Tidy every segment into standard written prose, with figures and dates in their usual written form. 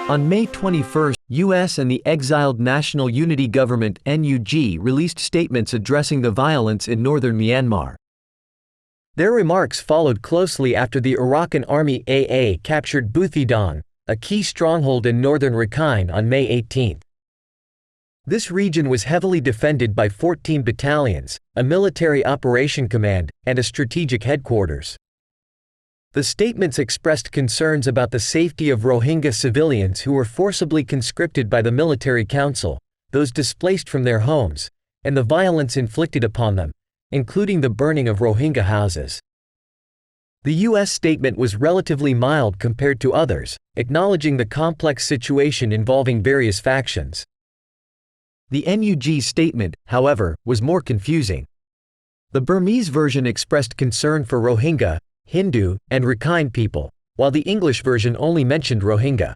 On May 21, U.S. and the exiled National Unity Government (NUG) released statements addressing the violence in northern Myanmar. Their remarks followed closely after the Arakan Army (AA) captured Buthidaung, a key stronghold in northern Rakhine, on May 18. This region was heavily defended by 14 battalions, a military operation command, and a strategic headquarters. The statements expressed concerns about the safety of Rohingya civilians who were forcibly conscripted by the military council, those displaced from their homes, and the violence inflicted upon them, including the burning of Rohingya houses. The U.S. statement was relatively mild compared to others, acknowledging the complex situation involving various factions. The NUG statement, however, was more confusing. The Burmese version expressed concern for Rohingya, Hindu, and Rakhine people, while the English version only mentioned Rohingya.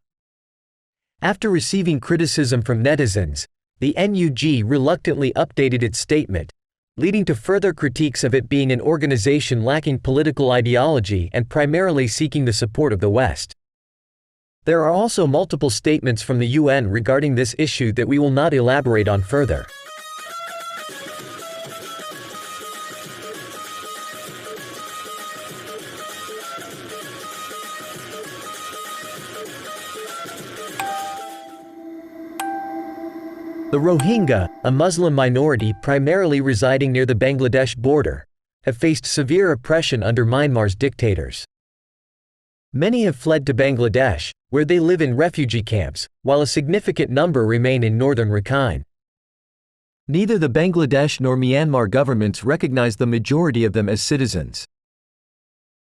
After receiving criticism from netizens, the NUG reluctantly updated its statement, leading to further critiques of it being an organization lacking political ideology and primarily seeking the support of the West. There are also multiple statements from the UN regarding this issue that we will not elaborate on further. The Rohingya, a Muslim minority primarily residing near the Bangladesh border, have faced severe oppression under Myanmar's dictators. Many have fled to Bangladesh, where they live in refugee camps, while a significant number remain in northern Rakhine. Neither the Bangladesh nor Myanmar governments recognize the majority of them as citizens.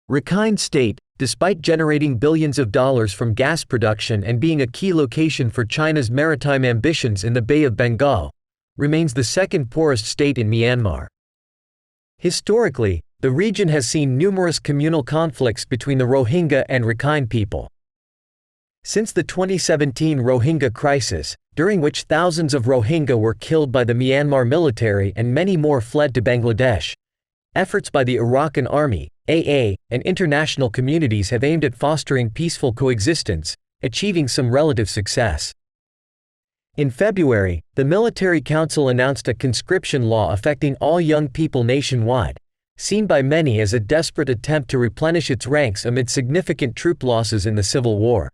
Rakhine State, despite generating billions of dollars from gas production and being a key location for China's maritime ambitions in the Bay of Bengal, remains the second poorest state in Myanmar. Historically, the region has seen numerous communal conflicts between the Rohingya and Rakhine people. Since the 2017 Rohingya crisis, during which thousands of Rohingya were killed by the Myanmar military and many more fled to Bangladesh, efforts by the Arakan Army, AA, and international communities have aimed at fostering peaceful coexistence, achieving some relative success. In February, the Military Council announced a conscription law affecting all young people nationwide, seen by many as a desperate attempt to replenish its ranks amid significant troop losses in the civil war.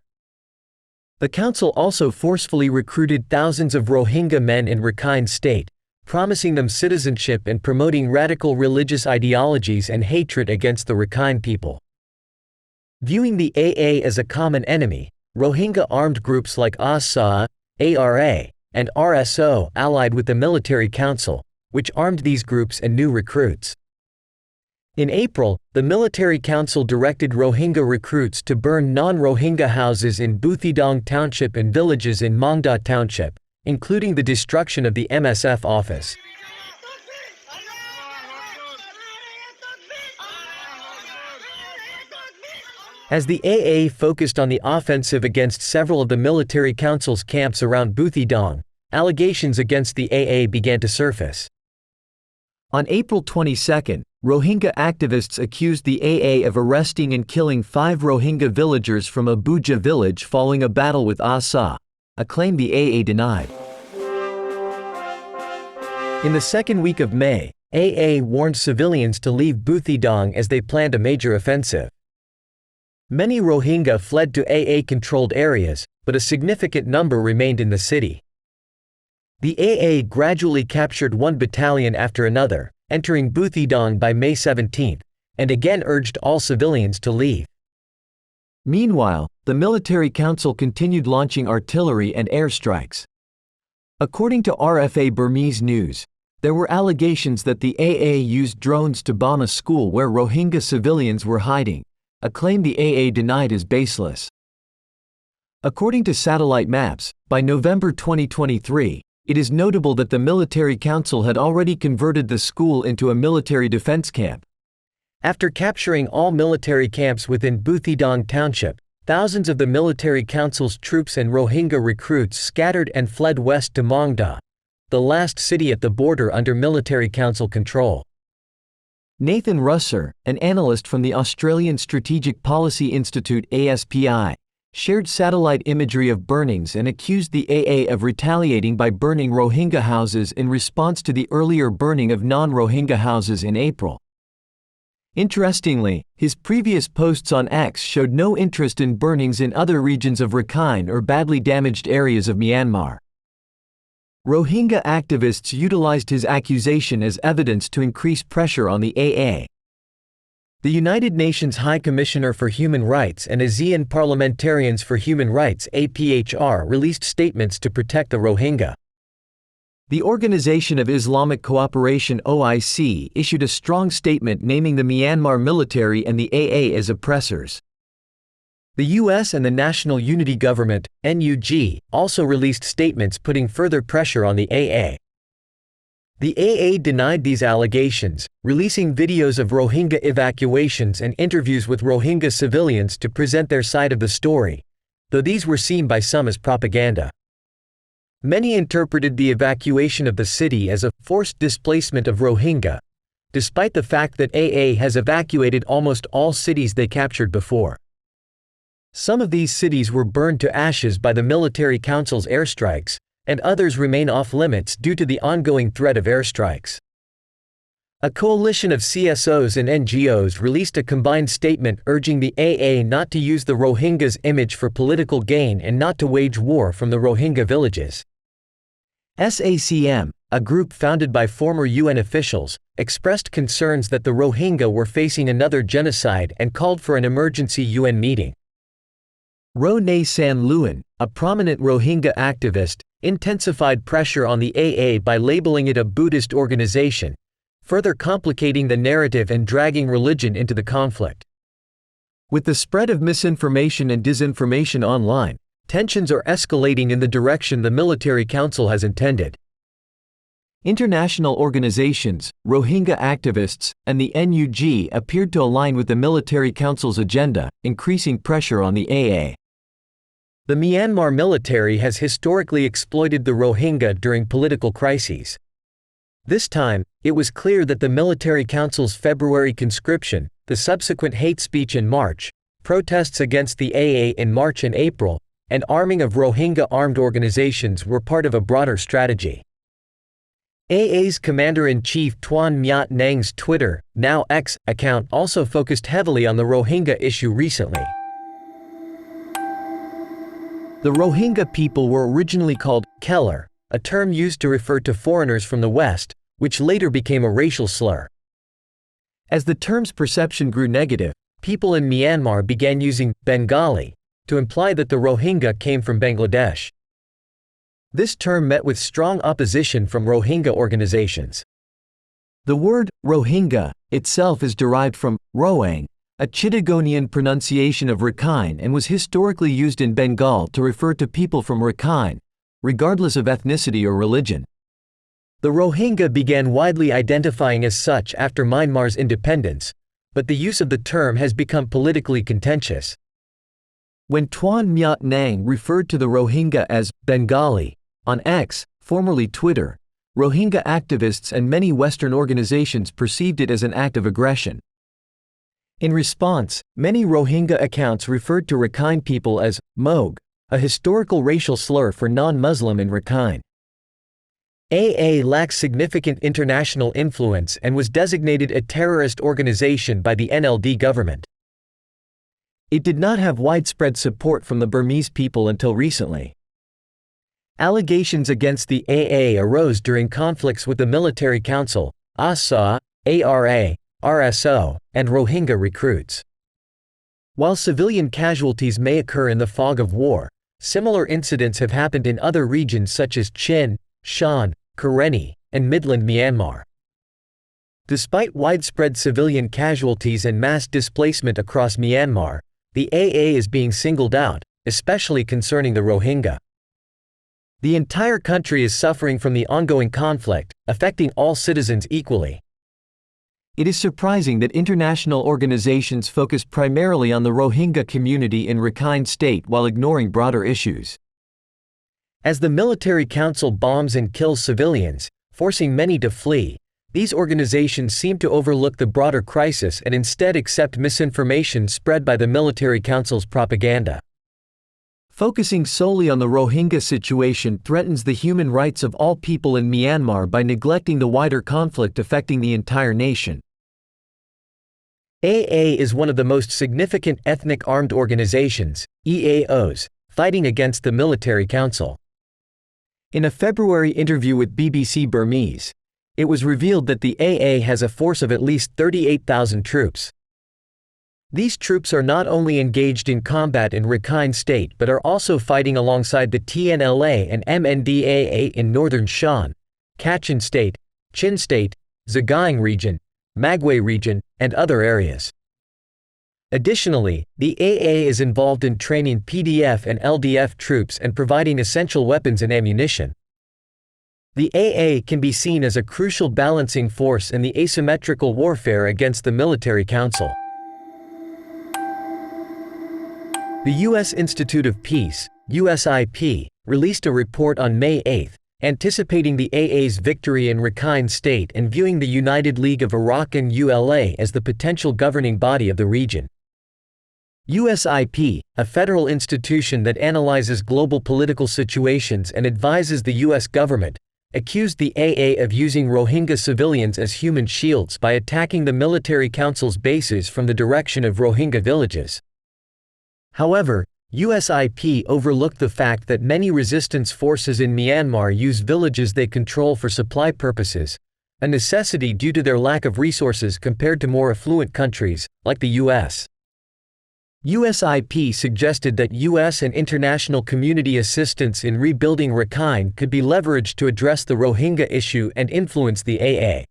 The council also forcefully recruited thousands of Rohingya men in Rakhine State, promising them citizenship and promoting radical religious ideologies and hatred against the Rakhine people. Viewing the AA as a common enemy, Rohingya armed groups like ASA, ARA, and RSO allied with the military council, which armed these groups and new recruits. In April, the military council directed Rohingya recruits to burn non-Rohingya houses in Buthidaung Township and villages in Mongda Township, including the destruction of the MSF office. As the AA focused on the offensive against several of the military council's camps around Buthidaung, allegations against the AA began to surface. On April 22, Rohingya activists accused the AA of arresting and killing 5 Rohingya villagers from Abuja village following a battle with ASA, a claim the AA denied. In the second week of May, AA warned civilians to leave Buthidaung as they planned a major offensive. Many Rohingya fled to AA-controlled areas, but a significant number remained in the city. The AA gradually captured one battalion after another, entering Buthidaung by May 17, and again urged all civilians to leave. Meanwhile, the military council continued launching artillery and airstrikes. According to RFA Burmese News, there were allegations that the AA used drones to bomb a school where Rohingya civilians were hiding, a claim the AA denied as baseless. According to satellite maps, by November 2023, it is notable that the military council had already converted the school into a military defense camp. After capturing all military camps within Buthidaung Township, thousands of the military council's troops and Rohingya recruits scattered and fled west to Mongda, the last city at the border under military council control. Nathan Russer, an analyst from the Australian Strategic Policy Institute (ASPI), shared satellite imagery of burnings and accused the AA of retaliating by burning Rohingya houses in response to the earlier burning of non-Rohingya houses in April. Interestingly, his previous posts on X showed no interest in burnings in other regions of Rakhine or badly damaged areas of Myanmar. Rohingya activists utilized his accusation as evidence to increase pressure on the AA. The United Nations High Commissioner for Human Rights and ASEAN Parliamentarians for Human Rights (APHR) released statements to protect the Rohingya. The Organization of Islamic Cooperation (OIC) issued a strong statement naming the Myanmar military and the AA as oppressors. The US and the National Unity Government (NUG) also released statements putting further pressure on the AA. The AA denied these allegations, releasing videos of Rohingya evacuations and interviews with Rohingya civilians to present their side of the story, though these were seen by some as propaganda. Many interpreted the evacuation of the city as a forced displacement of Rohingya, despite the fact that AA has evacuated almost all cities they captured before. Some of these cities were burned to ashes by the military council's airstrikes, and others remain off-limits due to the ongoing threat of airstrikes. A coalition of CSOs and NGOs released a combined statement urging the AA not to use the Rohingyas' image for political gain and not to wage war from the Rohingya villages. SACM, a group founded by former UN officials, expressed concerns that the Rohingya were facing another genocide and called for an emergency UN meeting. Ro Ne San Luan, a prominent Rohingya activist, intensified pressure on the AA by labeling it a Buddhist organization, further complicating the narrative and dragging religion into the conflict. With the spread of misinformation and disinformation online, tensions are escalating in the direction the military council has intended. International organizations, Rohingya activists, and the NUG appeared to align with the military council's agenda, increasing pressure on the AA. The Myanmar military has historically exploited the Rohingya during political crises. This time, it was clear that the military council's February conscription, the subsequent hate speech in March, protests against the AA in March and April, and arming of Rohingya armed organizations were part of a broader strategy. AA's Commander-in-Chief Tuan Myat Nang's Twitter, now X, account also focused heavily on the Rohingya issue recently. The Rohingya people were originally called Keller, a term used to refer to foreigners from the West, which later became a racial slur. As the term's perception grew negative, people in Myanmar began using Bengali to imply that the Rohingya came from Bangladesh. This term met with strong opposition from Rohingya organizations. The word Rohingya itself is derived from Roang, a Chittagonian pronunciation of Rakhine, and was historically used in Bengal to refer to people from Rakhine, regardless of ethnicity or religion. The Rohingya began widely identifying as such after Myanmar's independence, but the use of the term has become politically contentious. When Tuan Myat Nang referred to the Rohingya as Bengali on X, formerly Twitter, Rohingya activists and many Western organizations perceived it as an act of aggression. In response, many Rohingya accounts referred to Rakhine people as Mogue, a historical racial slur for non-Muslim in Rakhine. AA lacks significant international influence and was designated a terrorist organization by the NLD government. It did not have widespread support from the Burmese people until recently. Allegations against the AA arose during conflicts with the military council, ASA, ARA, RSO, and Rohingya recruits. While civilian casualties may occur in the fog of war, similar incidents have happened in other regions such as Chin, Shan, Karenni, and Midland Myanmar. Despite widespread civilian casualties and mass displacement across Myanmar, the AA is being singled out, especially concerning the Rohingya. The entire country is suffering from the ongoing conflict, affecting all citizens equally. It is surprising that international organizations focus primarily on the Rohingya community in Rakhine State while ignoring broader issues. As the military council bombs and kills civilians, forcing many to flee, these organizations seem to overlook the broader crisis and instead accept misinformation spread by the military council's propaganda. Focusing solely on the Rohingya situation threatens the human rights of all people in Myanmar by neglecting the wider conflict affecting the entire nation. AA is one of the most significant ethnic armed organizations, EAOs, fighting against the military council. In a February interview with BBC Burmese, it was revealed that the AA has a force of at least 38,000 troops. These troops are not only engaged in combat in Rakhine State but are also fighting alongside the TNLA and MNDAA in northern Shan, Kachin State, Chin State, Sagaing Region, Magway Region, and other areas. Additionally, the AA is involved in training PDF and LDF troops and providing essential weapons and ammunition. The AA can be seen as a crucial balancing force in the asymmetrical warfare against the military council. The U.S. Institute of Peace, USIP, released a report on May 8, anticipating the AA's victory in Rakhine State and viewing the United League of Arakan ULA as the potential governing body of the region. USIP, a federal institution that analyzes global political situations and advises the U.S. government, accused the AA of using Rohingya civilians as human shields by attacking the military council's bases from the direction of Rohingya villages. However, USIP overlooked the fact that many resistance forces in Myanmar use villages they control for supply purposes, a necessity due to their lack of resources compared to more affluent countries, like the U.S. USIP suggested that U.S. and international community assistance in rebuilding Rakhine could be leveraged to address the Rohingya issue and influence the AA.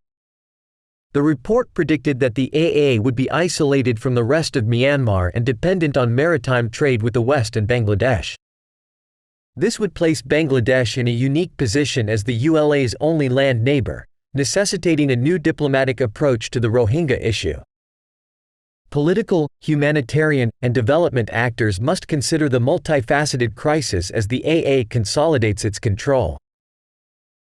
The report predicted that the AA would be isolated from the rest of Myanmar and dependent on maritime trade with the West and Bangladesh. This would place Bangladesh in a unique position as the ULA's only land neighbor, necessitating a new diplomatic approach to the Rohingya issue. Political, humanitarian, and development actors must consider the multifaceted crisis as the AA consolidates its control.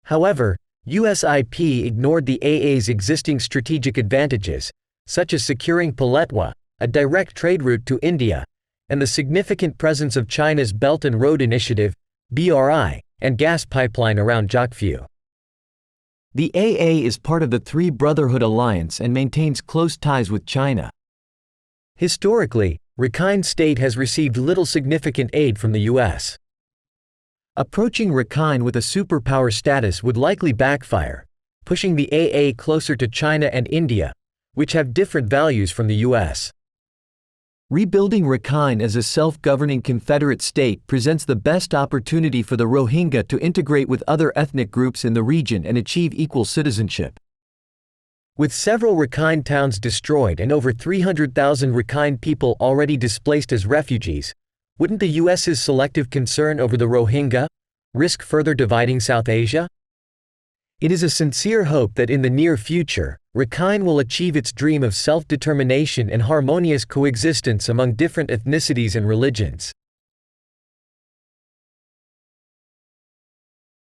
However, USIP ignored the AA's existing strategic advantages, such as securing Paletwa, a direct trade route to India, and the significant presence of China's Belt and Road Initiative (BRI) and gas pipeline around Jokphu. The AA is part of the Three Brotherhood Alliance and maintains close ties with China. Historically, Rakhine State has received little significant aid from the U.S. Approaching Rakhine with a superpower status would likely backfire, pushing the AA closer to China and India, which have different values from the U.S. Rebuilding Rakhine as a self-governing confederate state presents the best opportunity for the Rohingya to integrate with other ethnic groups in the region and achieve equal citizenship. With several Rakhine towns destroyed and over 300,000 Rakhine people already displaced as refugees, wouldn't the U.S.'s selective concern over the Rohingya risk further dividing South Asia? It is a sincere hope that in the near future, Rakhine will achieve its dream of self-determination and harmonious coexistence among different ethnicities and religions.